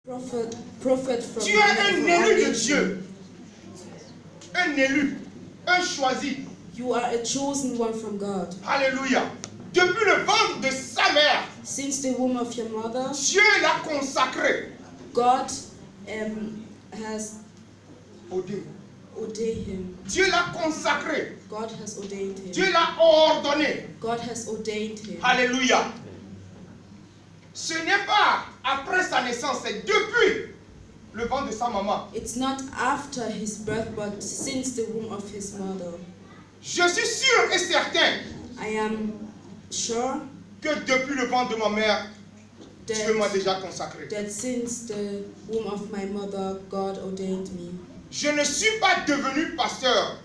Tu es un élu de Dieu. Un élu, un choisi. You are a chosen one from God. Alléluia. Depuis le ventre de sa mère, Since the womb of your mother, Dieu l'a consacré. God has ordained him. Dieu l'a consacré. God has ordained him. Dieu l'a ordonné. God has ordained him. Alléluia. Ce n'est pas après sa naissance, c'est depuis le ventre de sa maman. It's not after his birth, but since the womb of his mother. Je suis sûr et certain I am sure que depuis le ventre de ma mère, Dieu m'a déjà consacré. that since the womb of my mother, God ordained me. Je ne suis pas devenu pasteur.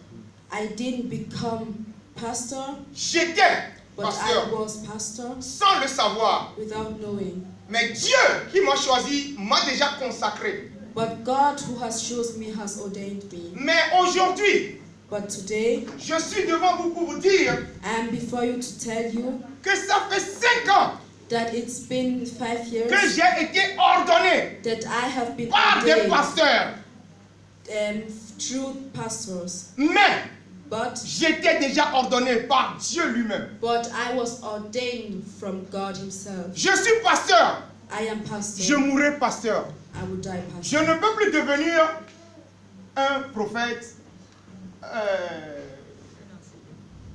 I didn't become pastor, J'étais but pasteur I was pastor sans le savoir. without knowing. Mais Dieu qui m'a choisi m'a déjà consacré. But God who has chosen me has ordained me. Mais aujourd'hui, But today, je suis devant vous pour vous dire I am before you to tell you que ça fait 5 ans that it's been 5 years que j'ai été ordonné that I have been par des ordained pasteurs. through pastors. Mais But j'étais déjà ordonné par Dieu lui-même. I was ordained from God himself. Je suis pasteur. I am pastor. Je mourrai pasteur. I will die Je pastor. ne peux plus devenir un prophète,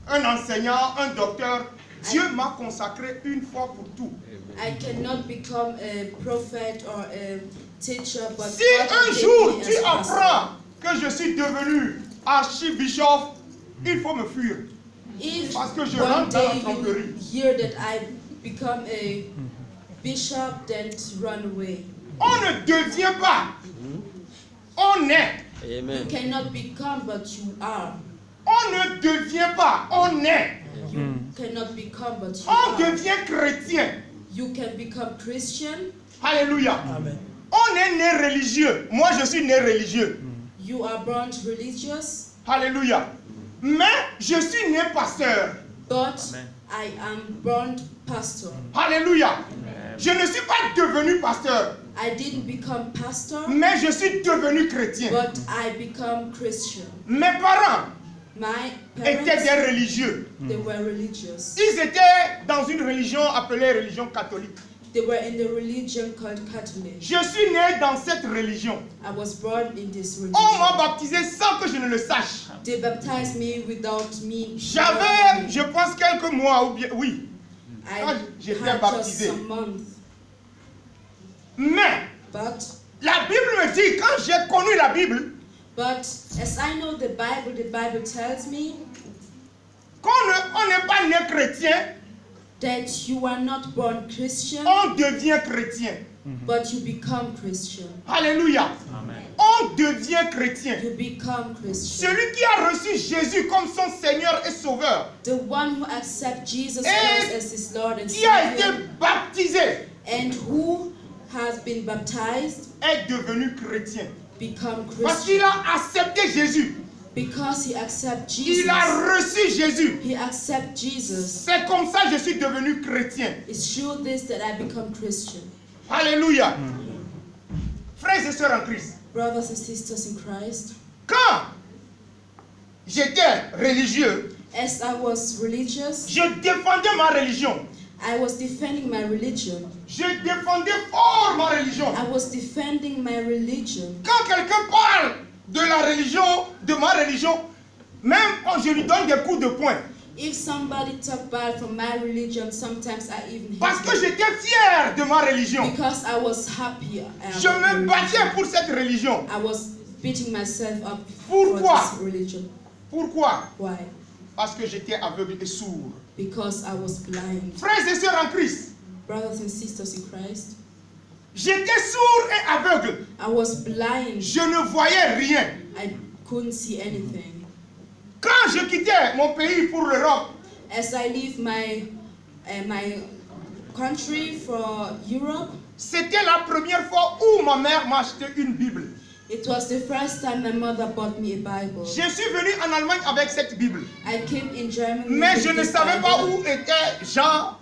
un enseignant, un docteur. Dieu m'a consacré une fois pour tout. I cannot become a prophet or a teacher, but Si God un ordained jour me tu as pastor. apprends que je suis devenu archibishop, il faut me fuir. If Parce que je one rentre dans la day tromperie. you hear that I become a bishop, then run away. On ne devient pas. On est. You cannot become, but you are. On ne devient pas. On est. You cannot become, but you On are. devient chrétien. You can become Christian. Alléluia. Amen. On est né religieux. Moi, je suis né religieux. You are born religious, Alléluia. Mais je suis né pasteur. but Amen. I am born pastor. Alléluia. Je ne suis pas devenu pasteur, I didn't become pastor, mais je suis devenu chrétien. but I become Christian. Mes parents My étaient parents, des religieux. they were religious. Ils étaient dans une religion appelée religion catholique. They were in the religion called Catholic. Je suis né dans cette religion. I was born in this On m'a religion. baptisé sans que je ne le sache. They baptized me without me. J'avais, je pense, quelques mois ou bien, oui. I quand j'étais had baptisé. just some months. Mais But la Bible me dit, quand j'ai connu la Bible, as I know the Bible tells me on n'est pas né chrétien, that you are not born Christian, on devient chrétien. but you become Christian. Alléluia. Amen. On devient chrétien. You become Christian. Celui qui a reçu Jésus comme son Seigneur et Sauveur, The one who accepts Jesus Et Christ as his Lord and qui a été Savior, baptisé, and who has been baptized, est devenu chrétien. become Parce qu'il Christian. a accepté Jésus. Because he accepts Il Jesus. a reçu Jésus. He accepts Jesus. C'est comme ça que je suis devenu chrétien. It's through this that I become Christian. Alléluia. Frères et sœurs en Christ, Brothers and sisters in Christ, quand j'étais religieux, as I was religious, je défendais ma religion. I was defending my religion. Je défendais fort ma religion. I was defending my religion. Quand quelqu'un parle de la religion, de ma religion, même je lui donne des coups de poing. If somebody talk bad from my religion, sometimes I even hate Parce que them. j'étais fier de ma religion. Because I was happy. Je me battais pour cette religion. I was beating myself up Pourquoi? for this religion. Pourquoi? Why? Parce que j'étais aveugle et sourd. Because I was blind. Frères et sœurs en Christ, Brothers and sisters in Christ, j'étais sourd et aveugle. I was blind. Je ne voyais rien. I couldn't see anything. Quand je quittais mon pays pour l'Europe, As I leave my country for Europe, c'était la première fois où ma mère m'a acheté une Bible. it was the first time my mother bought me a Bible. Je suis venu en Allemagne avec cette Bible. I came in Germany. Mais with je ne this savais pas Bible. où était Jean,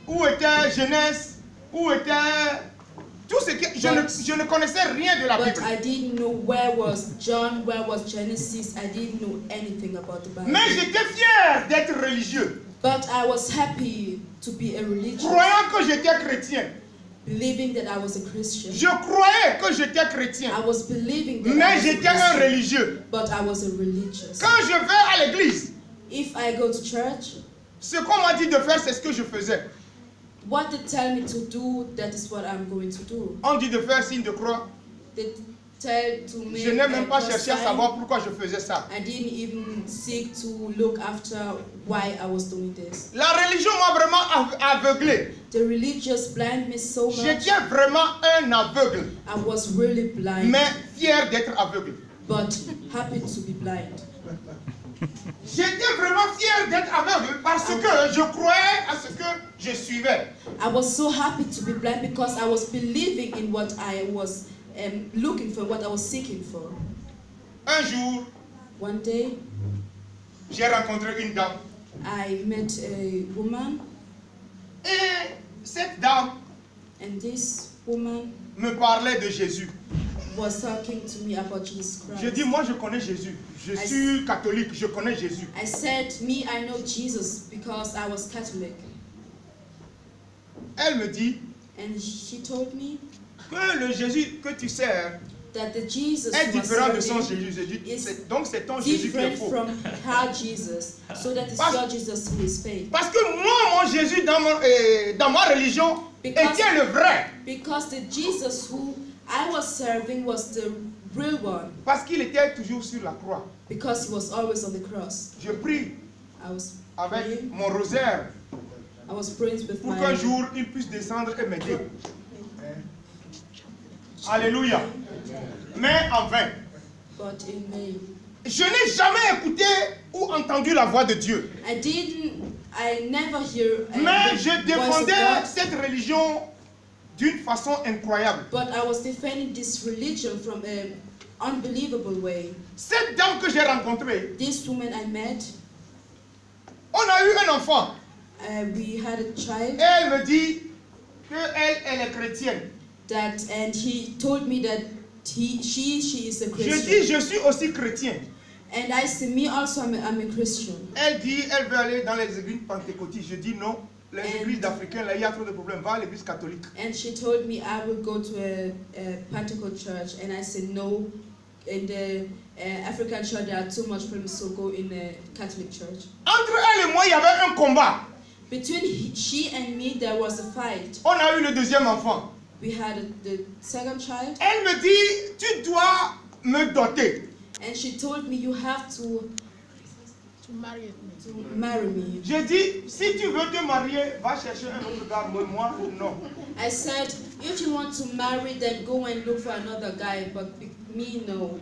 où était Genèse, où était Tout ce que je ne connaissais rien de la But Bible. I didn't know where was John, where was Genesis. I didn't know anything about the Bible. Mais j'étais fier d'être religieux, But I was happy to be a religious, croyant que j'étais chrétien. believing that I was a Christian. Je croyais que j'étais chrétien, I was believing that I mais was j'étais a un Christian, religieux. but I was a religious. Quand je vais à l'église, If I go to church, ce qu'on m'a dit de faire, c'est ce que je faisais. what they tell me to do, that is what I'm going to do. On dit de faire signe de croix. They tell to me. Je n'ai même pas cherché à savoir pourquoi je faisais ça. I didn't even seek to look after why I was doing this. La religion m'a vraiment aveuglé. The religious blind me so much. J'étais vraiment un aveugle, I was really blind, mais fier d'être aveugle. but happy to be blind. J'étais vraiment fier d'être aveugle parce que je croyais à ce que je suivais. I was so happy to be blind because I was believing in what I was looking for, what I was seeking for. Un jour, One day, j'ai rencontré une dame. I met a woman, Et cette dame and this woman me parlait de Jésus. was talking to me about Jesus Je dis, Christ. moi je connais Jésus. Je suis catholique, je connais Jésus. I said, me, I know Jesus because I was Catholic. Elle me dit And she told me que le Jésus que tu sers that the Jesus est you are différent de son serving Jésus. Je dis, is donc c'est ton Jésus qui est different faux. from her Jesus. So that is your Jesus who is fake. Parce que moi, mon Jésus dans ma religion Because- était le vrai. Because the Jesus who I was serving was the real one. Parce qu'il était toujours sur la croix. Because he was always on the cross. Je prie I was avec praying. mon rosaire I was praying with pour qu'un my. jour il puisse descendre et m'aider. Alléluia. Mais en vain. But in vain. Je n'ai jamais écouté ou entendu la voix de Dieu. I never hear a Mais je voice of défendais God, cette religion d'une façon incroyable. but I was defending this religion from an unbelievable way. Cette dame que j'ai rencontrée, This woman I met, on a eu un enfant. we had a child Et elle me dit qu'elle est chrétienne. and he told me that she is a Je Christian. dis, je suis aussi chrétien. And I said, me also, I'm a Christian. Elle dit, elle veut aller dans les églises pentecôtistes. Je dis non. Les And- églises africaines, là, il y a trop de problèmes. Va à l'église catholique. And she told me I would go to a Pentecostal church, and I said no. In the African church there are too much problems, so go in a Catholic church. Entre elle et moi, il y avait un combat. Between she and me, there was a fight. On a eu le deuxième enfant. We had the second child, Elle me dit, tu dois me doter. and she told me you have to marry me. Je dis, si tu veux te marier, va chercher un autre gars. Mais moi, non. I said, if you want to marry, then go and look for another guy, but me, no.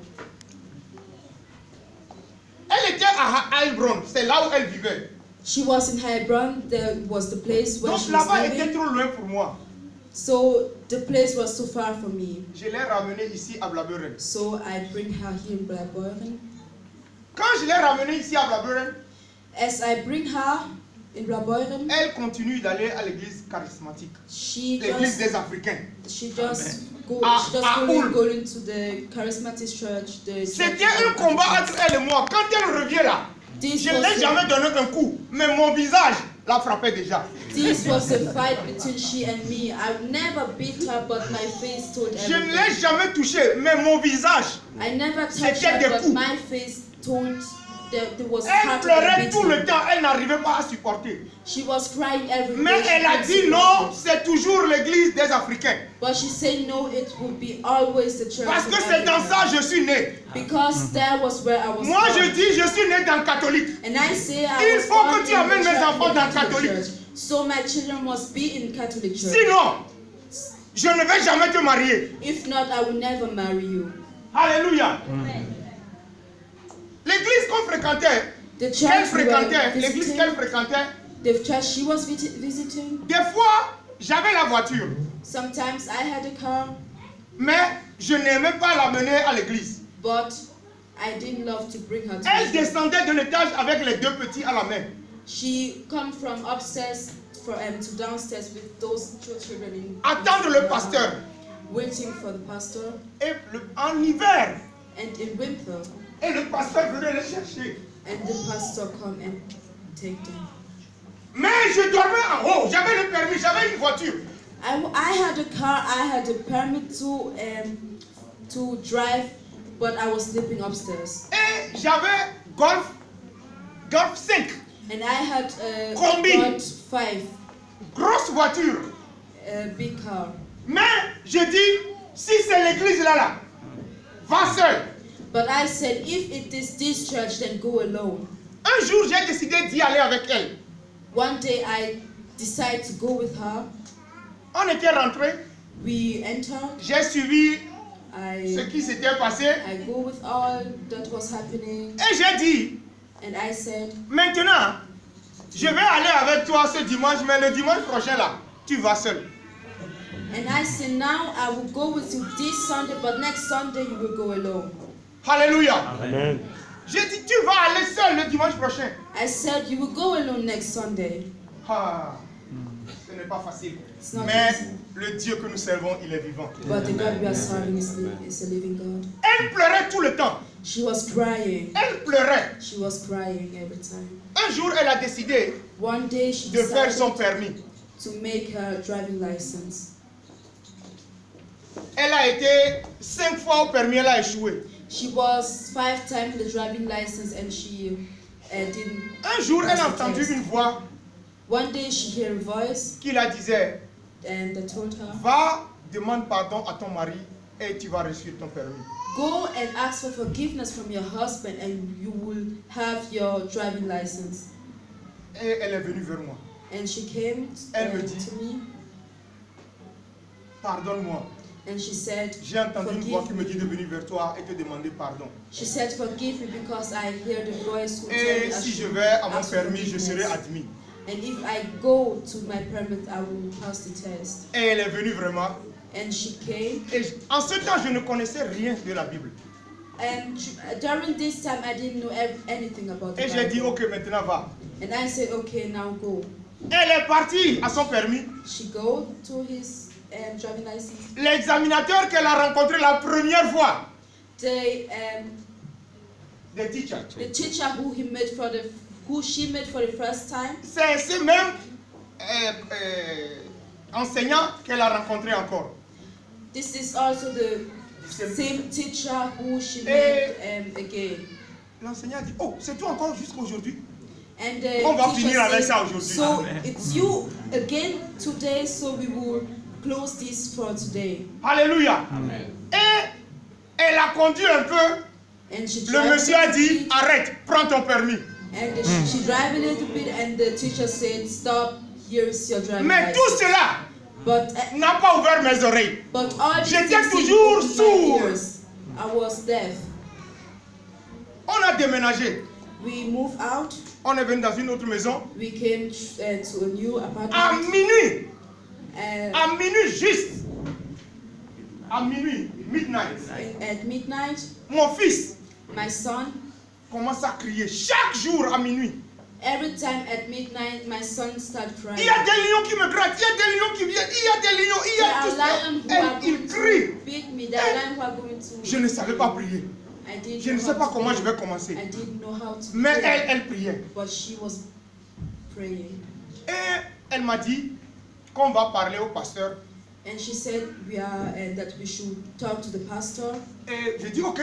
Elle était à Heilbronn. C'est là où elle vivait. She was in Hebron. There was the place where Donc she was là-bas était living. trop loin pour moi. So the place was too far for me. Je l'ai ramenée ici à Blaubeuren. So I bring her here in Blaubeuren. Quand je l'ai ramenée ici à Blaubeuren, As I bring her in Blaubeuren, elle continue d'aller à l'église charismatique. she L'église just des Africains. goes Hull. going to the charismatic church. The C'était church un of combat Africa. entre elle et moi. Quand elle revient là, This je ne l'ai was jamais donné un coup, mais mon visage la frappait déjà. This was a fight between she and me. I never beat her, but my face told Je ne everything. l'ai jamais touché, mais mon visage. I never touched C'était des her, but coups. my face told that there was Elle part of the pleurait tout le beating. temps, elle n'arrivait pas à supporter. She was crying every day. Mais She elle a couldn't dit support non, it. c'est toujours l'église des Africains. But she said no, it would be always the church. Parce of que c'est dans Africa. ça que je suis né. Because that was where I was Moi born. je dis, je suis né dans le catholique. And I say I Il was faut born que tu in amènes the mes church- enfants in dans the catholique. church. So my children must be in Catholic church. Sinon, je ne vais jamais te marier. If not, I will never marry you. Alléluia. L'église qu'on fréquentait, The qu'elle church we were fréquentait, l'église visiting, qu'elle fréquentait, the church she was visiting, des fois, j'avais la voiture, sometimes I had a car, mais je n'aimais pas l'amener à l'église. but I didn't love to bring her to Elle the church. descendait de l'étage avec les deux petits à la main. She come from upstairs to downstairs with those two children in Attendre le pasteur. waiting for the pastor. Et en hiver. And in winter. Et le pasteur venait les chercher. And the pastor come and take them. Mais je dormais en haut. J'avais le permis, j'avais une voiture. I had a car. I had a permit to drive, but I was sleeping upstairs. Et j'avais Golf 5. And I had a Combi. Golf 5. Grosse voiture. A big car. Mais je dis, si c'est l'église là, va seul. But I said, if it is this church, then go alone. Un jour, j'ai décidé d'y aller avec elle. One day, I decided to go with her. On était rentrés. We entered. J'ai suivi ce qui s'était passé. I go with all that was happening. Et j'ai dit, and I said, maintenant, je vais aller avec toi ce dimanche, mais le dimanche prochain là, tu vas seul. And I said, now I will go with you this Sunday, but next Sunday you will go alone. Alléluia. Amen. J'ai dit, tu vas aller seul le dimanche prochain. I said, you will go alone next Sunday. Ah, ce n'est pas facile. It's not Mais easy. le Dieu que nous servons, il est vivant. But the God we are serving is a living God. Elle pleurait tout le temps. She was crying. Elle pleurait. She was crying every time. Un jour, elle a décidé One day she de faire son decided permis. to make her driving license. Elle a été 5 fois au permis, elle a échoué. She was 5 times the driving license and she didn't. Un jour, elle a entendu une voix One day she heard a voice qui la disait, and they told her, va, demande pardon à ton mari et tu vas réussir ton permis. go and ask for forgiveness from your husband and you will have your driving license. Et elle est venue vers moi. And she came Elle me dit, to me pardonne-moi. and she said, J'ai entendu une voix qui forgive me me. dit de venir vers toi et te demander pardon. She said, forgive me because I heard a voice who told Et me I si je should vais à mon ask for permis, je serai forgiveness. admis. And if I go to my permit, I will pass the test. Et elle est venue vraiment. And she came. Et en ce temps, je ne connaissais rien de la Bible. And during this time, I didn't know anything about the Et j'ai dit, Bible. ok, maintenant va. And I said, okay, now go. Elle est partie à son permis. She go to his driving license. L'examinateur qu'elle a rencontré la première fois, The teacher, teacher who she met for the first time. c'est ce même enseignant qu'elle a rencontré encore. This is also the same teacher who she Et met again. l'enseignant dit, oh, c'est toi encore jusqu'à aujourd'hui. And the On va teacher finir avec said, ça aujourd'hui. so it's you again today, so we will close this for today. Alléluia. Amen. Et elle a conduit un peu. And she Le drive monsieur a a little dit, bit, arrête, prends ton permis. and she drive a little bit, and the teacher said, stop, here's your driving Mais tout license. cela But n'a pas ouvert mes oreilles. all these J'étais things didn't toujours open my sourd. ears. I was deaf. On a déménagé. We moved out. On est venu dans une autre maison. We came to a new À apartment. minuit. Uh, À minuit juste. À minuit, midnight. at midnight, Mon fils my son, commence à crier chaque jour à minuit. every time at midnight, my son started Il crying. y a des lions qui me grattent, il y a des lions qui viennent, il y a des lions, il y There a are tout lions who ça. are Et il going crie. to beat me. There are lions who are going to. Je ne savais pas prier. I didn't Je ne know sais how pas to comment pray. je vais commencer. I didn't know how to Mais pray, elle priait. but she was praying. Et elle m'a dit qu'on va parler au pasteur. And she said that we should talk to the pastor. Et j'ai dit ok,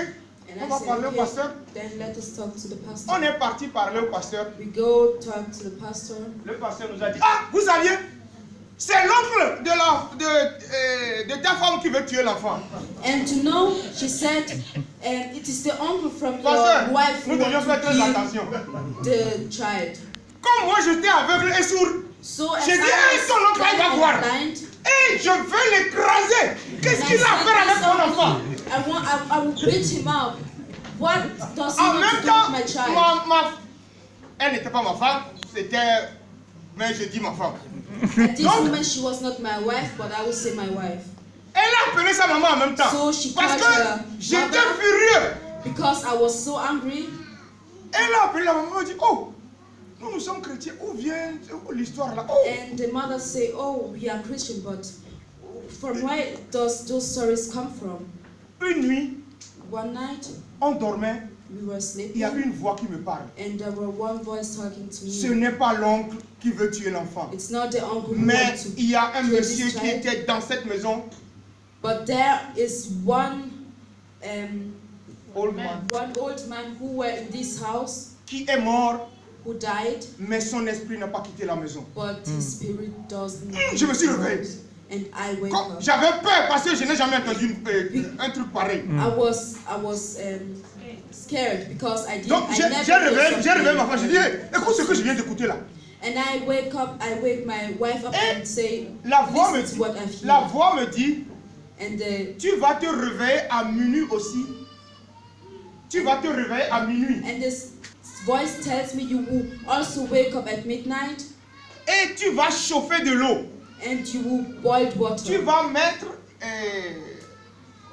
And on I va said, parler au okay, pasteur. then let us talk to the pastor. On est parti parler au pasteur. We go talk to the pastor. Le pasteur nous a dit, ah, vous saviez, c'est l'oncle de ta femme qui veut tuer l'enfant. And to know, she said, it is the uncle from Pasteur, your wife who nous devions faire wants très to kill attention. the child. Comme moi j'étais aveugle et sourd, So as j'ai dit, I hey, ton oncle il va was voir. blind, Et je vais l'écraser. Qu'est-ce and qu'il a à I faire avec said, mon enfant? I will beat him up. What does he En want même to do temps, with my child? elle n'était pas ma femme, c'était, mais je dis ma femme. At this Donc- moment, she was not my wife, but I will say my wife. Elle a appelé sa maman en même temps. So she Parce called que her j'étais mother. furieux. Because I was so angry. Elle a appelé la maman, elle a dit, oh, nous sommes chrétiens, où vient l'histoire là? Oh. And the mother say, oh, we are Christian, but from where does those stories come from? Une nuit, One night, on dormait, we were il y a sleeping, une voix qui me parle. and there were one voice talking to Ce me. n'est pas l'oncle qui veut tuer l'enfant. It's not the uncle who Mais wants to, il y a un kill monsieur this qui child, était dans cette maison, but there is one old man, old man who were in this house qui est mort, who died, mais son esprit n'a pas quitté la maison. but his spirit doesn't. Je me suis réveillé. And I wake Quand- up. J'avais peur parce que je n'ai jamais entendu un truc pareil. I was scared because I Donc didn't. j'ai I never heard réveillé ma something. femme, j'ai dit, hey, écoute ce que je viens d'écouter là. And I wake my wife up Et and say, La voix me listen to what I've dit, la heard. voix me dit, And tu vas te réveiller à minuit aussi. Tu vas te réveiller à minuit. this voice tells me you will also wake up at midnight Et tu vas chauffer de l'eau. and you will boil Tu water. vas mettre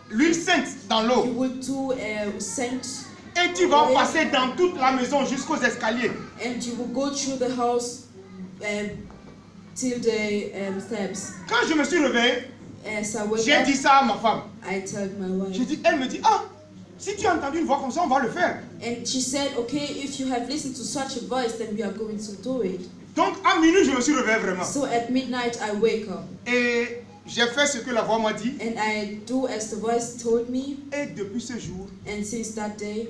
l'huile sainte dans You l'eau. will do scent, Et tu vas passer dans toute la maison jusqu'aux escaliers. and you will go through the house till the steps. Quand je me suis réveillé, As I wake j'ai dit up, ça à ma femme. I told my wife. Elle me dit, ah, si tu as entendu une voix comme ça, on va le faire. And she said, okay, if you have listened to such a voice, then we are going to do it. Donc à minuit, je me suis réveillé vraiment. So at midnight, I wake up. Et j'ai fait ce que la voix m'a dit. And I do as the voice told me. Et depuis ce jour, And since that day,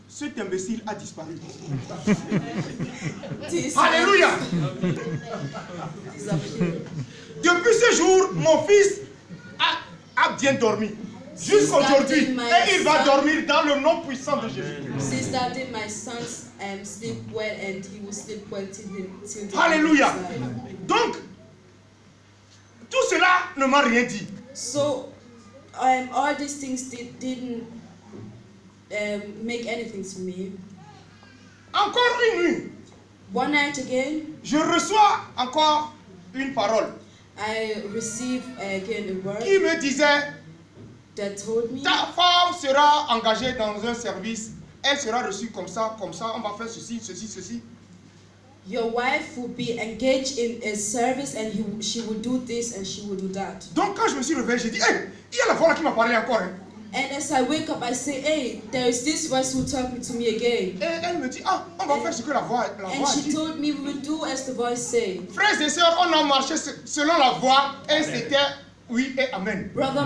cet imbécile a disparu. this Alléluia. disappeared. Depuis ce jour, mon fils a bien dormi. Jusqu'aujourd'hui. Et il va dormir dans le nom puissant de Jésus. Since that day, my sons sleep well, and he will sleep well till the Alléluia. end of his life. Donc, tout cela ne m'a rien dit. So, all these things didn't make anything to me. Encore une nuit, One night again, je reçois encore une parole I received again a word qui me disait, that told me ta femme sera engagée dans un service, elle sera reçue comme ça, on va faire ceci, ceci, ceci. your wife will be engaged in a service, and she will do this and she will do that. Donc quand je me suis réveillé, j'ai dit, hey, il y a la voix là qui m'a parlé encore. Hein. And as I wake up, I say, hey, there is this voice who talking to me again. Et elle me dit, ah, on va faire ce que la voix And a she dit. told me we will do as the voice say. Frères et sœurs, on a marché selon la voix et c'était oui et amen. Brother,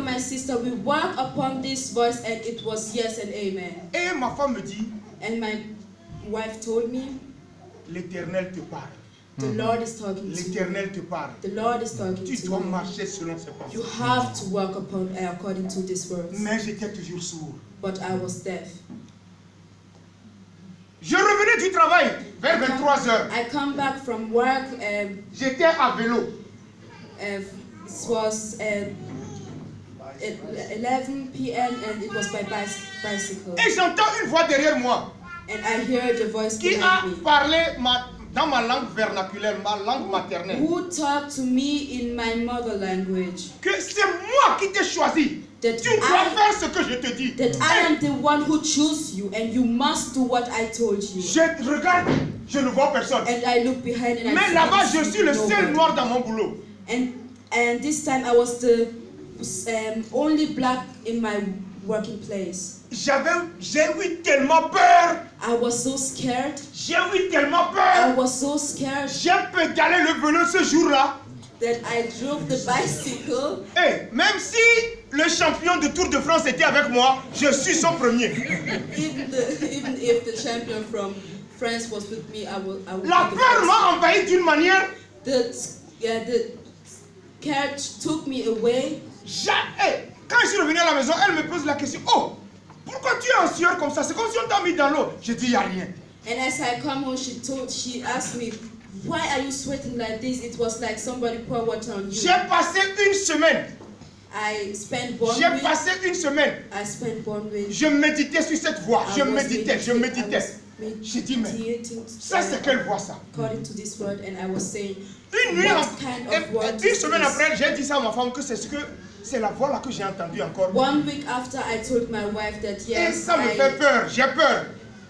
my sister, we walk upon this voice, and it was yes and amen. Et ma femme me dit, And my wife told me, l'Éternel te parle. the Lord is talking to you. L'Éternel te parle. The Lord is talking Tu to dois you. marcher selon ses You pensées. have to walk upon according to these words. Mais j'étais toujours sourd. But I was deaf. Je revenais du travail vers 23 h. I come back from work. J'étais à vélo. It was 11 p.m. and it was by bicycle. Et j'entends une voix derrière moi And I hear the voice qui a behind me. parlé dans ma langue vernaculaire, ma langue maternelle. Who talked to me in my mother language. Que c'est moi qui t'ai choisi. That Tu dois faire ce que je te dis. That I am the one who chose you, and you must do what I told you. Je regarde, je ne vois personne. And I look behind and Mais I là-bas, see je suis le seul nobody. noir dans mon boulot. And this time I was the only black in my working place. J'ai eu tellement peur. I was so scared. J'ai eu tellement I peur. was so scared J'ai pédalé le vélo ce jour-là. that I drove the bicycle. Et même si le champion de Tour de France était avec moi, je suis son premier. Even if the champion from France was with me, I would La be the peur first. m'a envahi d'une manière. The carriage took me away. Quand je suis revenu à la maison, elle me pose la question, oh, pourquoi tu es en sueur comme ça? C'est comme si on t'a mis dans l'eau. Je dis, il n'y a rien. And as I come home, she asked me, why are you sweating like this? It was like somebody poured water on you. J'ai passé une semaine. I spent 1 J'ai week. passé une semaine. I spent 1 week. Je méditais sur cette voix. Je I was méditais. J'ai dit, mais meditating ça c'est quelle voix ça? according to this word, and I was saying, Une nuit, what kind of word une is semaine this? après, j'ai dit ça à ma femme que c'est la voix là que j'ai entendue encore. 1 week after, I told my wife that Et yes, ça me fait peur. J'ai peur.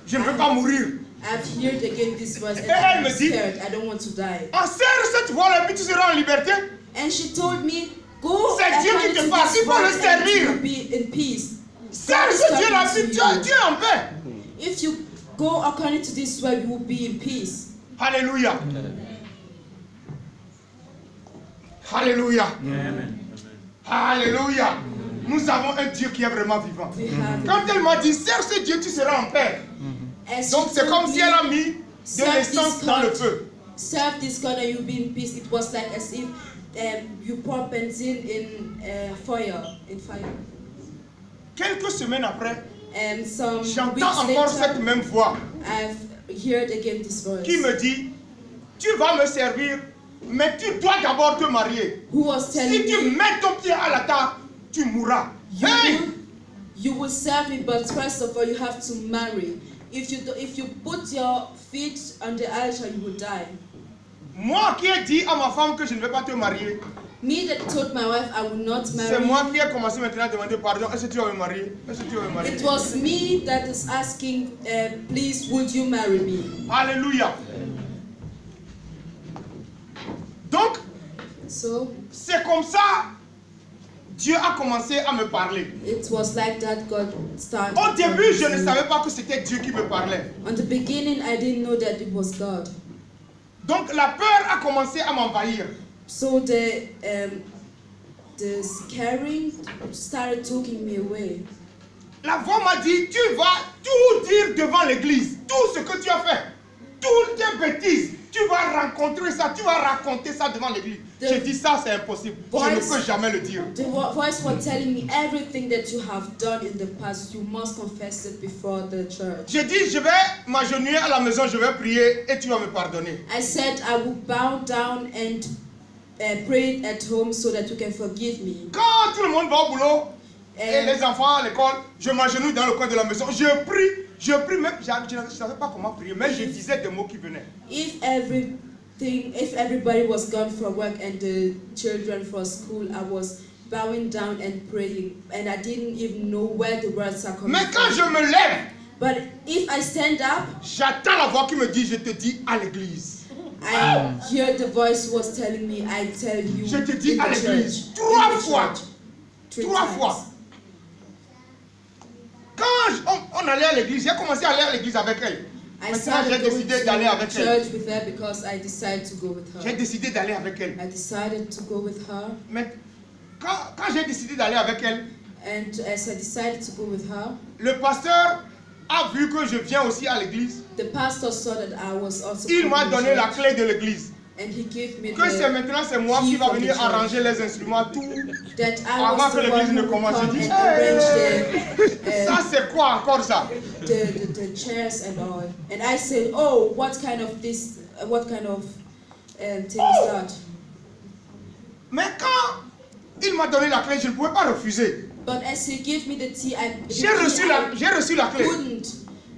Je ne veux pas mourir. I've heard again this voice, and Et elle I'm me dit, scared. I don't want to die. enserre cette voix là et puis tu seras en liberté. And she told me, go C'est Dieu qui te according to parle, this il faut le word and servir. you'll be in peace. Serve ce Dieu là, tu es en paix. If you go according to this word, you will be in peace. Alléluia. Alléluia. Alléluia. Nous avons un Dieu qui est vraiment vivant. Quand elle m'a dit, serve ce Dieu, tu seras en paix. Donc c'est comme si elle a mis de l'essence dans le feu. Serve this God and you'll be in peace. It was like as if you pour benzene in fire. Quelques semaines après, j'entends encore cette même voix qui me dit, tu vas me servir, mais tu dois d'abord te marier. Si tu mets ton pied à la table, tu mourras. You will serve me, but first of all, you have to marry. If you put your feet on the altar, you will die. Moi qui ai dit à ma femme que je ne vais pas te marier. Me that told my wife I will not marry. C'est moi qui ai commencé maintenant à demander pardon. Est-ce que tu vas me marier? Est-ce que tu vas me marier? It was me that is asking, please, would you marry me? Alléluia. Donc, c'est comme ça Dieu a commencé à me parler. It was like that God started. Au début, je ne savais pas que c'était Dieu qui me parlait. On the beginning, I didn't know that it was God. Donc la peur a commencé à m'envahir. So the scaring started taking me away. La voix m'a dit, tu vas tout dire devant l'église, tout ce que tu as fait, toutes tes bêtises, tu vas rencontrer ça, tu vas raconter ça devant l'église. J'ai dit ça, c'est impossible. Je ne peux jamais le dire. The voice was telling me everything that you have done in the past, you must confess it before the church. J'ai dit, je vais m'agenouiller à la maison, je vais prier et tu vas me pardonner. I said I will bow down and pray at home so that you can forgive me. Quand tout le monde va au boulot et les enfants à l'école, je m'agenouille dans le coin de la maison, je prie même, je ne savais pas comment prier, mais je disais des mots qui venaient. If everybody was gone for work and the children for school, I was bowing down and praying, and I didn't even know where the words are coming from. Mais quand je me lève, but if I stand up, j'attends la voix qui me dit, je te dis à l'église. I hear the voice was telling me, I tell you. Je te dis à l'église 3 fois. 3 fois. Quand on allait à l'église, j'ai commencé à aller à l'église avec elle. Maintenant, j'ai décidé d'aller avec elle. J'ai décidé d'aller avec elle. Mais quand j'ai décidé d'aller avec elle, le pasteur a vu que je viens aussi à l'église. Il m'a donné la clé de l'église. Que c'est maintenant c'est moi qui va venir arranger les instruments tout avant que l'église ne commence. Je dis, ça c'est quoi encore ça? The chairs and all. And I said, oh, what kind of thing is that? Mais quand il m'a donné la clé, je ne pouvais pas refuser. But as he gave me the key, j'ai reçu la clé.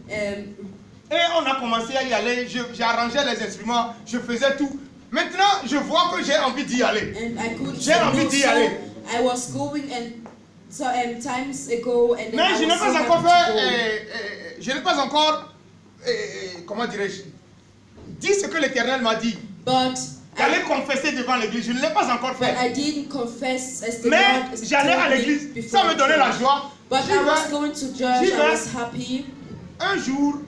Et on a commencé à y aller. J'ai arrangé les instruments, je faisais tout. Maintenant, je vois que j'ai envie d'y aller. J'ai envie d'y aller. I was going times ago and mais je n'ai pas encore fait, je n'ai pas encore, comment dirais-je, dit ce que l'Éternel m'a dit. D'aller confesser devant l'église, je ne l'ai pas encore fait. I didn't confess as the mais Lord j'allais à l'église, ça me donnait la joie. But I was going to church, I was happy. Un jour,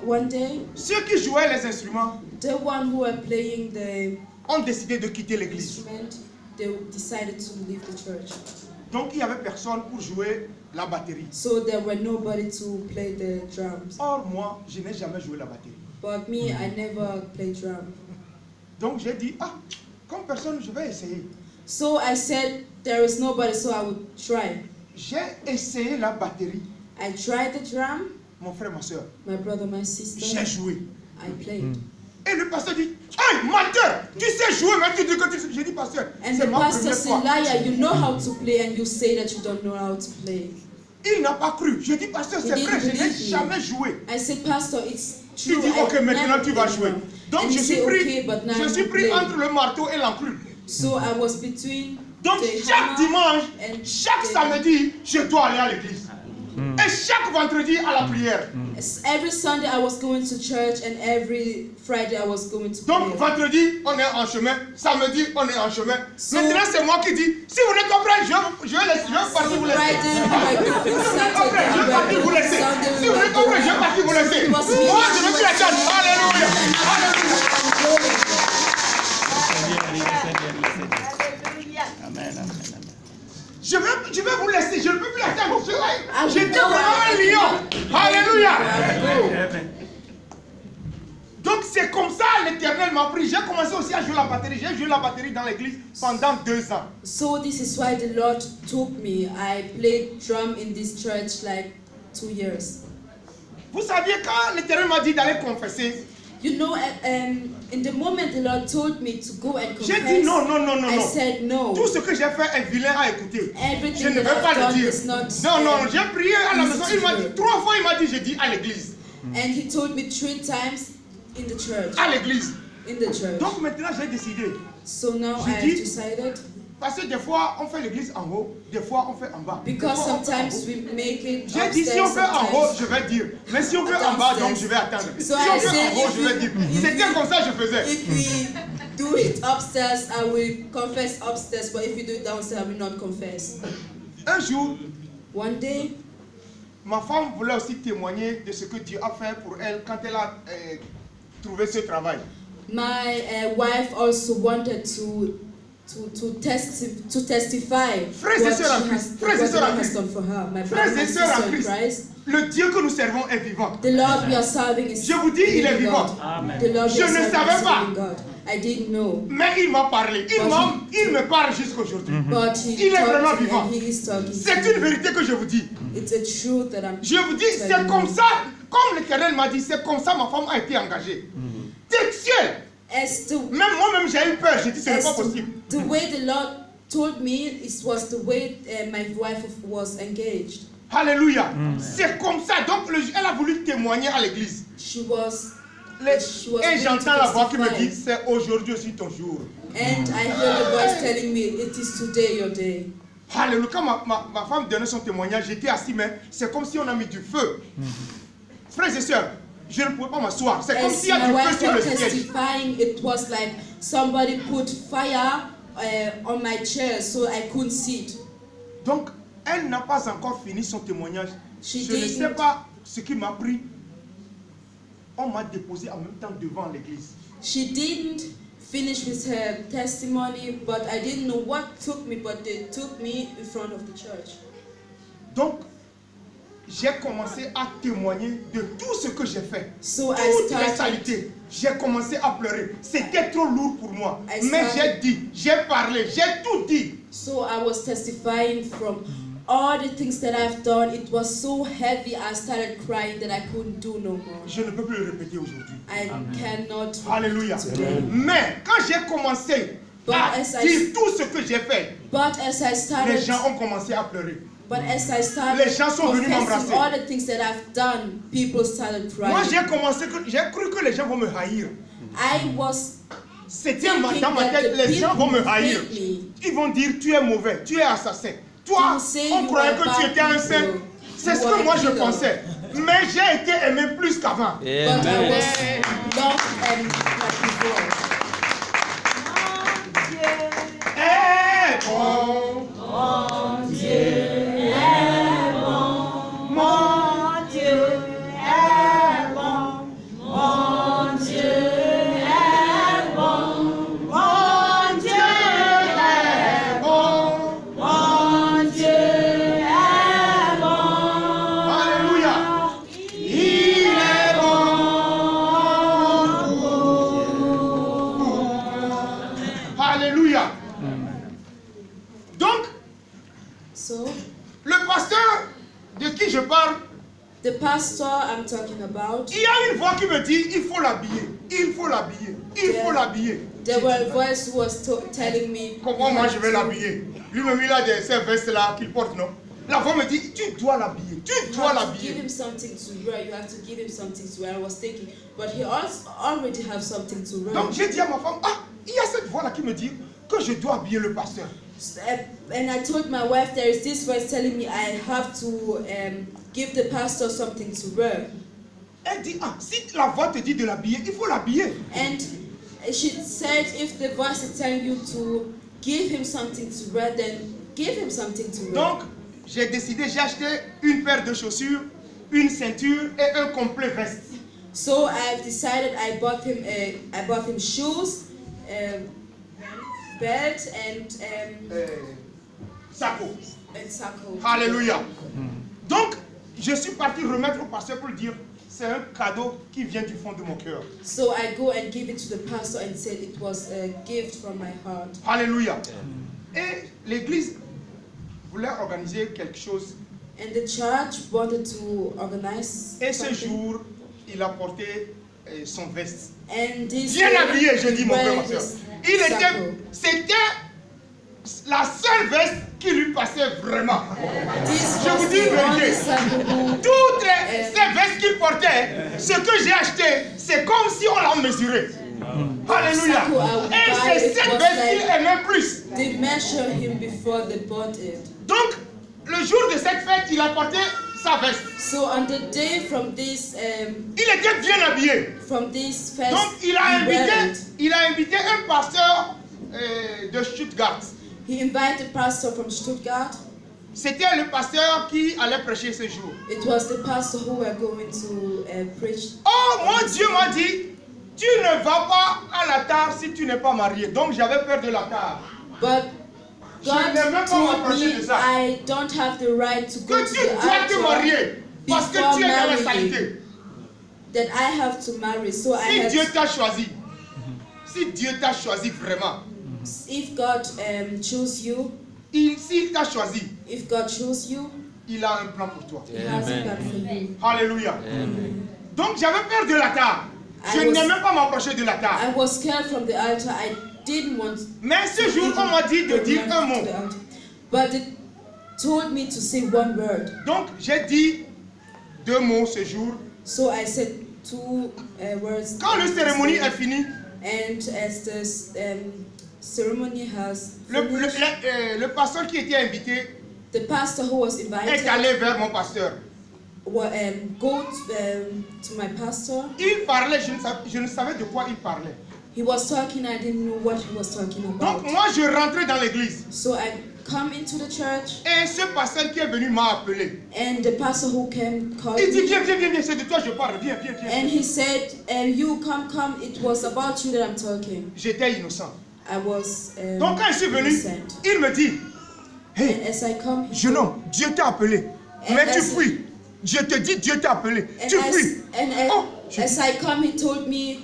one day, ceux qui jouaient les instruments, the one who were playing ont décidé de quitter l'église. They decided to leave the church. Donc il n'y avait personne pour jouer la batterie. So there were nobody to play the drums. Or moi, je n'ai jamais joué la batterie. But me, I never played drum. Donc j'ai dit, comme personne, je vais essayer. So I said, there is nobody, so I would try. J'ai essayé la batterie. I tried the drum. Mon frère, ma soeur. My brother, my sister. J'ai joué. I played. Et le pasteur dit, hey, menteur, tu sais jouer, mais tu dis que tu sais. J'ai dit, pasteur, c'est ma première fois. Liar, you know how to play and you say that you don't know how to play. Il n'a pas cru. J'ai dit, pasteur, c'est vrai, je n'ai jamais joué. I said, pastor, it's true. Il dit, ok, maintenant tu vas jouer. Donc je suis pris entre le marteau et l'enclume. So I was between. Donc chaque dimanche, chaque samedi, je dois aller à l'église. Et chaque vendredi à la prière. Every Sunday I was going to church and every Friday I was going to Donc vendredi, on est en chemin. Samedi, on est en chemin. Maintenant, c'est moi qui dis, si vous n'êtes pas prêts, je vais partir vous laisser. Je vais partir vous laisser. Si vous n'êtes pas prêts, je vais partir vous laisser. Moi, je ne veux plus attendre. Alléluia. Alléluia. Je vais vous laisser, je ne peux plus attendre. J'étais vraiment un lion. Alléluia. Donc c'est comme ça l'Éternel m'a pris. J'ai commencé aussi à jouer la batterie. J'ai joué la batterie dans l'église pendant 2 ans. So this is why the Lord took me. I played drum in this church like 2 years. Vous saviez quand l'Éternel m'a dit d'aller confesser. You know, in the moment the Lord told me to go and confess, j'ai dit non. I said no. Tout ce que j'ai fait est vilain à écouter. Everything je ne vais pas le dire. Non, j'ai prié à la maison. Il m'a dit 3 fois, il m'a dit, j'ai dit à l'église. And he told me 3 times in the church. À l'église. In the church. Donc maintenant j'ai décidé. So now I have decided. Parce que des fois on fait l'église en haut, des fois on fait en bas. Because sometimes we make it. J'ai dit si on fait en haut, je vais dire. Mais si on fait en bas, donc je vais attendre. Si on fait en haut, je vais dire. C'était comme ça que je faisais. If we do it upstairs, I will confess upstairs. But if we do it downstairs, I will not confess. Un jour, one day, ma femme voulait aussi témoigner de ce que Dieu a fait pour elle quand elle a trouvé ce travail. My wife also wanted to testify frères et sœurs en Christ, frères et sœurs en Christ, frères et sœurs en Christ, le Dieu que nous servons est vivant. The Lord we are serving is je vous dis, il est vivant. Amen. The Lord je ne savais pas. I didn't know. Mais il m'a parlé. Il me parle jusqu'aujourd'hui. Il est vraiment vivant. C'est une vérité que je vous dis. It's a truth that I'm je vous dis, c'est comme ça, comme l'Éternel m'a dit, c'est comme ça ma femme a été engagée. Textuel. Même moi-même j'ai eu peur, j'ai dit ce n'est pas possible. The way the Lord told me, it was the way my wife was engaged. Alléluia. C'est comme ça. Donc elle a voulu témoigner à l'église. Et j'entends la voix qui me dit, c'est aujourd'hui aussi ton jour. And I hear the voice telling me, it is today your day. Alléluia. Quand ma femme donnait son témoignage, j'étais assis, mais c'est comme si on a mis du feu. Frères et sœurs, je ne pouvais pas m'asseoir. C'est comme s'il y a du feu sur le siège. It was like somebody put fire on my chair, so I couldn't sit. Donc, elle n'a pas encore fini son témoignage. Je ne sais pas ce qui m'a pris. On m'a déposé en même temps devant l'église. She didn't finish with her testimony, but I didn't know what took me, but they took me in front of the church. Donc, j'ai commencé à témoigner de tout ce que j'ai fait. Toutes les saletés. J'ai commencé à pleurer. C'était trop lourd pour moi. Mais j'ai dit, j'ai parlé, j'ai tout dit. So I was testifying from all the things that I've done. It was so heavy. I started crying that I couldn't do no more. Je ne peux plus le répéter aujourd'hui. I cannot. Alléluia. Mais quand j'ai commencé à dire tout ce que j'ai fait, les gens ont commencé à pleurer. But as I started les gens sont venus m'embrasser. All the things that I've done, people started crying. Moi j'ai cru que les gens vont me haïr. C'était dans ma tête, les gens vont me haïr. Ils vont dire tu es mauvais, tu es assassin. Toi, on croyait que tu étais un saint. C'est ce que moi je pensais. Mais j'ai été aimé plus qu'avant. But I was loved and like before. Mon Dieu est bon. Mon Dieu est bon. Mon Dieu est bon. Mon Dieu est bon. Mon Dieu est bon. Alléluia. Il est bon. Alléluia. Donc, le pasteur de qui je parle, the pastor I'm talking about, il y a une voix qui me dit il faut l'habiller, il faut l'habiller, il faut l'habiller. There were a voice who was telling me comment moi je vais l'habiller. Lui-même il a ces vestes là qu'il porte, non? La voix me dit tu dois l'habiller, tu dois l'habiller. Give him something to wear. You have to give him something to wear. I was thinking, but he also already have something to wear. Donc j'ai dit à ma femme, ah, il y a cette voix là qui me dit que je dois habiller le pasteur. And I told my wife there is this voice telling me I have to give the pastor something to wear. Elle dit, ah, si la voix te dit de l'habiller, il faut l'habiller. And she said, if the voice is telling you to give him something to wear, then give him something to wear. Donc, j'ai décidé, j'ai acheté une paire de chaussures, une ceinture et un complet veste. So I've decided I bought him shoes, belt and sacco. Sacco. Alléluia. Donc, je suis parti remettre au pasteur pour dire, c'est un cadeau qui vient du fond de mon cœur. So I go and give it to the pastor and said it was a gift from my heart. Alléluia. Et l'église voulait organiser quelque chose. And the church wanted to organize. Et ce jour, il a porté son veste. And this bien habillé, je dis mon frère, ma soeur. C'était la seule veste qui lui passait vraiment. Je vous dis vérité. Toutes ces vestes qu'il portait, ce que j'ai acheté, c'est comme si on l'a mesuré. Alléluia. Et c'est cette veste qu'il aimait plus. They measured him before they bought it. Donc, le jour de cette fête, il a porté sa veste. So on the day from this, il était bien habillé. From this fest, donc il a invité un pasteur de Stuttgart. He invited pastor from Stuttgart. C'était le pasteur qui allait prêcher ce jour. It was the pastor who were going to preach. Oh, mon Dieu m'a dit, tu ne vas pas à la tare si tu n'es pas marié. Donc j'avais peur de la tare. But God told me I don't have the right to go to the altar parce que tu es dans la saleté. That I have to marry. So si Dieu t'a choisi, si Dieu t'a choisi vraiment, if God chose you, s'il t'a choisi, if God chose you, il a un plan pour toi. He has a plan for you. Alléluia. Donc j'avais peur de la tare. Je n'aimais même pas m'approcher de la tare. I was scared from the altar. I didn't want. Mais ce jour, on m'a dit de dire un mot. But it told me to say one word. Donc j'ai dit 2 mots ce jour. So I said 2 words. Quand la cérémonie est finie, and as the ceremony has le pasteur qui était invité, the pastor who was invited, est allé vers mon pasteur. Go to my pastor. Il parlait, je ne savais de quoi il parlait. He was talking, I didn't know what he was talking about. Donc moi je rentrais dans l'église. So I come into the church. Et ce pasteur qui est venu m'a appelé. And the pastor who came called il dit viens, c'est de toi je parle, viens. And he said, you come, it was about you that I'm talking. J'étais innocent. I was donc quand je suis venu, il me dit, hey, as I come, jeune homme, Dieu t'a appelé, mais tu fuis. Je te dis, Dieu t'a appelé, tu fuis. As I come, he told me,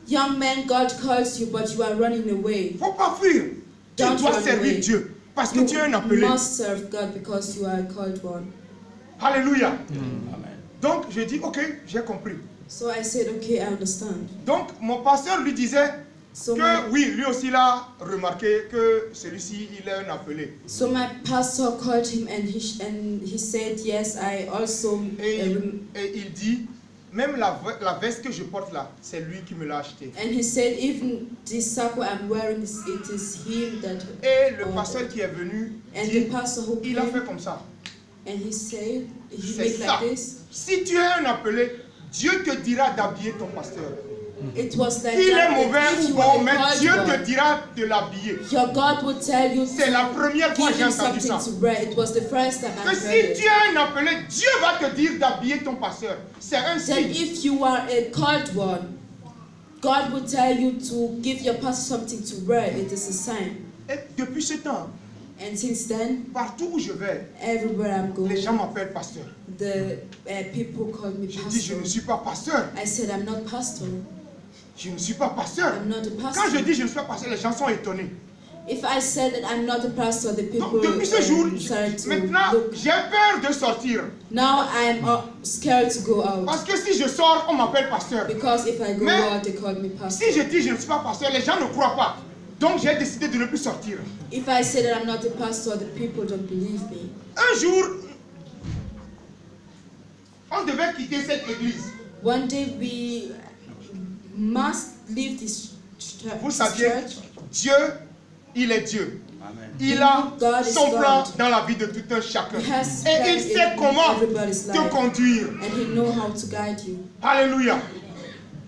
young man, God calls you, but you are running away. Faut pas fuir. Tu dois servir Dieu parce que tu es un appelé. You must serve God because you are a called one. Alléluia. Donc je dis, ok, j'ai compris. So I said, okay, I understand. Donc mon pasteur lui disait que oui, lui aussi il a remarqué que celui-ci il est un appelé. So my pastor called him and he said, yes, I also. Et il dit, même la veste que je porte là, c'est lui qui me l'a acheté. And he said, even this sacco I'm wearing, it is him that. Et le pasteur qui est venu, the pastor who il a fait comme ça. And he said, he made like this. Si tu es un appelé, Dieu te dira d'habiller ton pasteur. It was like il est mauvais ou bon, mais Dieu te dira de l'habiller. Your God would tell you. C'est la première fois que j'ai entendu ça. It was the first time I heard it. Si tu es un appelé, Dieu va te dire d'habiller ton pasteur. C'est un signe. If you are a called one, God would tell you to give your pastor something to wear. It is a sign. Et depuis ce temps, and since then, partout où je vais, everywhere I'm going, les gens m'appellent pasteur. The people call me pastor. Je dis, je ne suis pas pasteur. I said, I'm not pastor. Je ne suis pas pasteur. I'm not a pastor. Quand je dis je ne suis pas pasteur, les gens sont étonnés. If I said that I'm not a pastor, the people. Donc, depuis ce jour, maintenant, j'ai peur de sortir. Now I'm scared to go out. Parce que si je sors, on m'appelle pasteur. Because if I go out, they call me pastor. Si je dis je ne suis pas pasteur, les gens ne croient pas. Donc j'ai décidé de ne plus sortir. If I say that I'm not a pastor, the people don't believe me. Un jour, on devait quitter cette église. One day we must leave this church. Vous saviez, Dieu, il est Dieu. Il a son plan dans la vie de tout un chacun. Et il sait comment te conduire. Alléluia.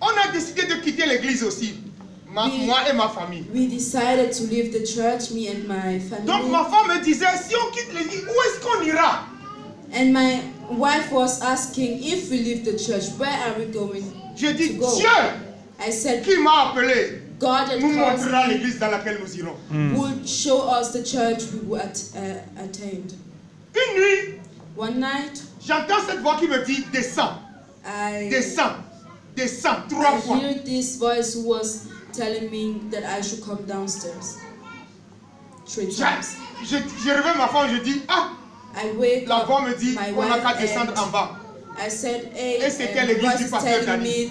On a décidé de quitter l'église aussi. Moi et ma famille. We decided to leave the church, me and my family. Donc ma femme me disait, si on quitte l'église, où est-ce qu'on ira? And my wife was asking, if we leave the church, where are we going? Je dis, to go? Dieu, I said, qui m'a appelé, God nous montrera l'église dans laquelle nous irons. Would show us the church we would attend. Une nuit, one night, j'entends cette voix qui me dit, descends, descends, descends, 3 fois. I hear this voice who was telling me that I should come downstairs 3 times. Je réveille ma femme, je dis, ah, la voix me dit, on n'a qu'à descendre en bas. I said, hey, et c'était l'église du pasteur Dadi.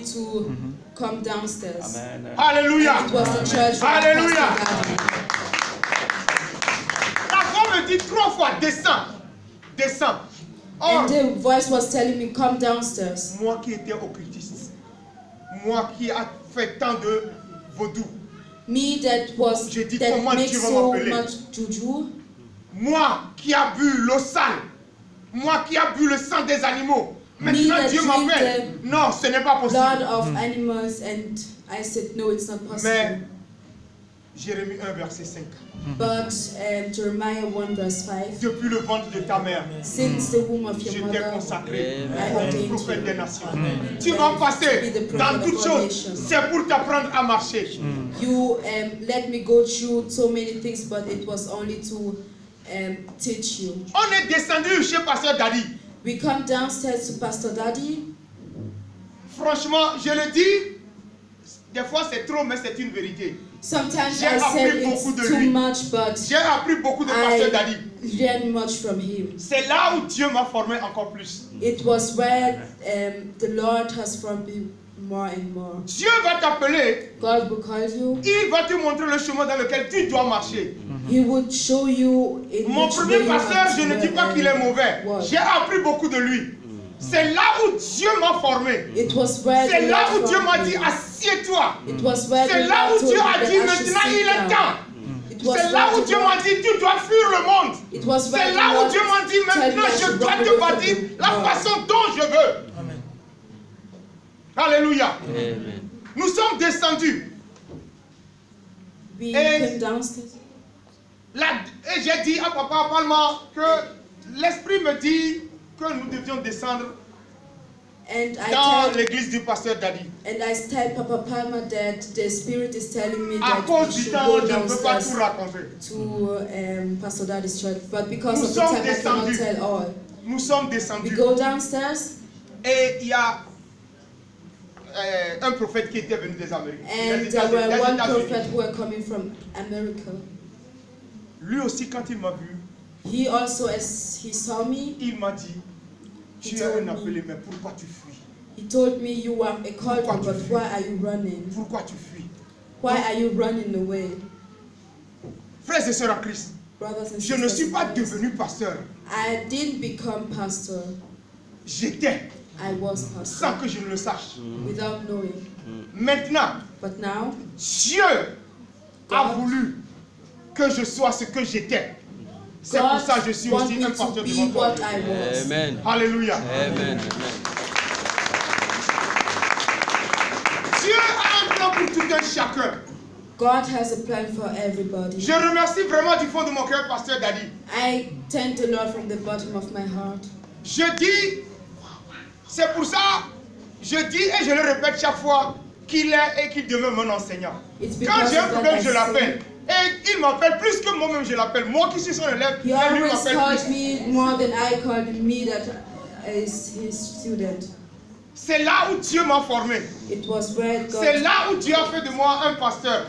Come downstairs. Amen. Alléluia. It was the church. Alléluia. La voix me dit 3 fois, descends, descends. And the voice was telling me, come downstairs. Moi qui étais occultiste, moi qui a fait tant de vaudou, me that was that makes so much juju. Moi qui a bu l'eau sale, moi qui a bu le sang des animaux. Maintenant Dieu m'appelle. Non, ce n'est pas possible. Blood of animals, and I said no, it's not possible. Mais Jérémie 1 verset 5. But Jeremiah 1 verse 5. Depuis le ventre de ta mère, since the womb of your mother, je t'ai consacré comme prophète des nations. Tu vas passer dans toutes choses. C'est pour t'apprendre à marcher. You let me go through so many things, but it was only to teach you. On est descendu chez Pasteur Dadi. We come downstairs to Pastor Dadi. Franchement, je le dis, des fois c'est trop, mais c'est une vérité. Sometimes I say it's too much, but j'ai appris beaucoup de Pasteur Dadi. Learned much from him. C'est là où Dieu m'a formé encore plus. It was where the Lord has formed me more and more. Dieu va t'appeler. God will call you. Il va te montrer le chemin dans lequel tu dois marcher. He would show you in Mon premier pasteur, je ne dis pas qu'il est mauvais. J'ai appris beaucoup de lui. C'est là où Dieu m'a formé. C'est là où Dieu m'a dit, assieds-toi. C'est là où Dieu a dit, maintenant il est temps. C'est là où Dieu m'a dit, tu dois fuir le monde. C'est là où Dieu m'a dit, maintenant je dois te bâtir la façon dont je veux. Amen. Alléluia. Amen. Nous sommes descendus. Et j'ai dit à Papa Palma que l'Esprit me dit que nous devions descendre dans l'église du pasteur Dadi. And I tell Papa Palma that the Spirit is telling me that we should go downstairs to Pastor Dadi's church, but because of the time I cannot tell all. Nous sommes descendus. We go downstairs. Et il y a un prophète qui était venu des Amériques. And there were one prophet who were coming from America. Lui aussi, quand il m'a vu, he also, as he saw me, il m'a dit, tu es un appelé, mais pourquoi tu fuis? He told me, you are a called, but why are you running? Pourquoi tu fuis? Why are you running away? Frères et sœurs en Christ, je ne suis pas devenu pasteur. I didn't become pastor. J'étais. I was pastor. Sans que je ne le sache. Without knowing. Maintenant, but now, Dieu a voulu que je sois ce que j'étais. C'est pour ça que je suis aussi un pasteur devant toi. Amen. Alléluia. Amen. Dieu a un plan pour tout un chacun. God has a plan for everybody. Je remercie vraiment du fond de mon cœur, pasteur Dadi. I thank the Lord from the bottom of my heart. Je dis, c'est pour ça, je dis et je le répète chaque fois qu'il est et qu'il demeure mon enseignant. Quand j'ai un problème, je l'appelle. Et il m'appelle plus que moi-même, je l'appelle. Moi qui suis son élève, he always calls me more than I called me that is his student. C'est là où Dieu m'a formé. C'est là où Dieu a fait de moi un pasteur.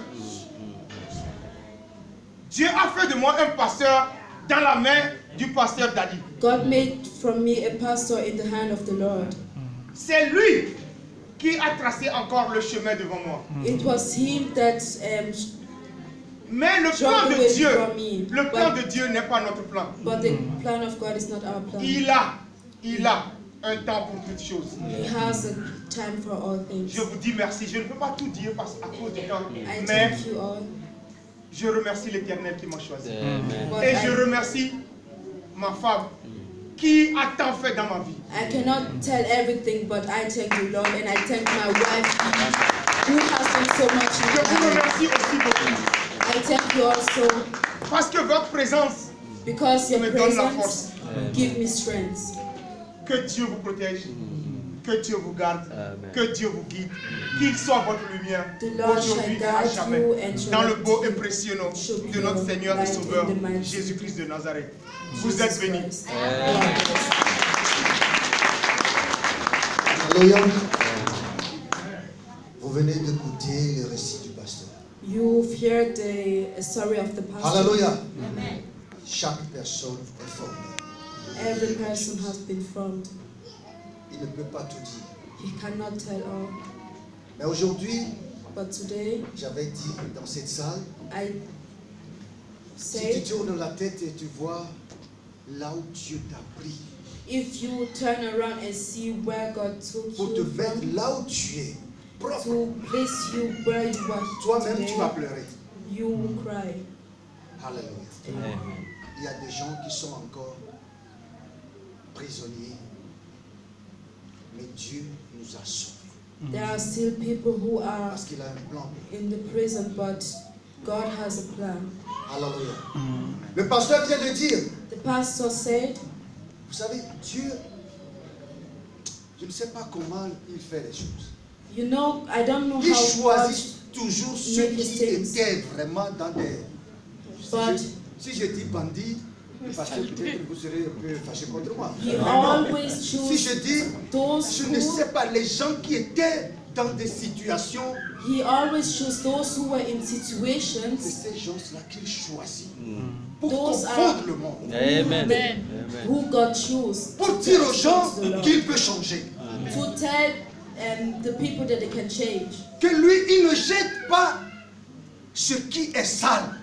Dieu a fait de moi un pasteur dans la main du pasteur Dadi. God made from me a pastor in the hand of the Lord. C'est lui qui a tracé encore le chemin devant moi. It was him that mais le plan de Dieu, le plan de Dieu n'est pas notre plan. But the plan of God is not our plan. Il a un temps pour toutes choses. He has a time for all things. Je vous dis merci. Je ne peux pas tout dire à cause du temps. Mais Je remercie l'Éternel qui m'a choisi. Et je remercie ma femme qui a tant fait dans ma vie. I cannot tell everything, but I thank the Lord and I thank my wife who has done so much in Je vous my life. remercie aussi beaucoup. I thank you also Parce que votre présence because your me donne la presence force. give me strength. Que Dieu vous protège. Que Dieu vous garde. Que Dieu vous guide. Qu'il soit votre lumière aujourd'hui et à jamais. Dans le beau et précieux nom de notre Seigneur et Sauveur Jésus-Christ de Nazareth. Vous êtes bénis. Alléluia. Vous venez d'écouter le récit du pasteur. You've heard the story of the pastor. Alléluia. Chaque personne est formée. Every person has been formed. Il ne peut pas tout dire. He cannot tell all. Mais aujourd'hui, But today, j'avais dit dans cette salle, I si tu say, tournes la tête et tu vois là où Dieu t'a pris, if you turn around and see where God took pour te you mettre from, là où tu es, propre, to place you where you are toi-même today, tu vas pleurer. you will cry. Alléluia. Il y a des gens qui sont encore prisonniers, mais Dieu nous a sauvés. There are still people who are Parce qu'il a un plan. in the prison, but God has a plan. Alléluia. Le pasteur vient de dire, The pastor said, vous savez, Dieu, je ne sais pas comment il fait les choses. you know, I don't know Il how choisit toujours ceux make qui mistakes. étaient vraiment dans des... But Si je dis bandit, parce que peut-être vous serez un peu fâché contre moi. He always Si chooses je dis, those je ne who sais pas, les gens qui étaient dans des situations, He always chose those who were in c'est situations ces gens-là qu'il choisit pour Those confondre are- le monde. Amen. who God chose Pour dire aux gens to the qu'il peut changer. Lord. To tell the people that they can change. Que lui, il ne jette pas ce qui est sale.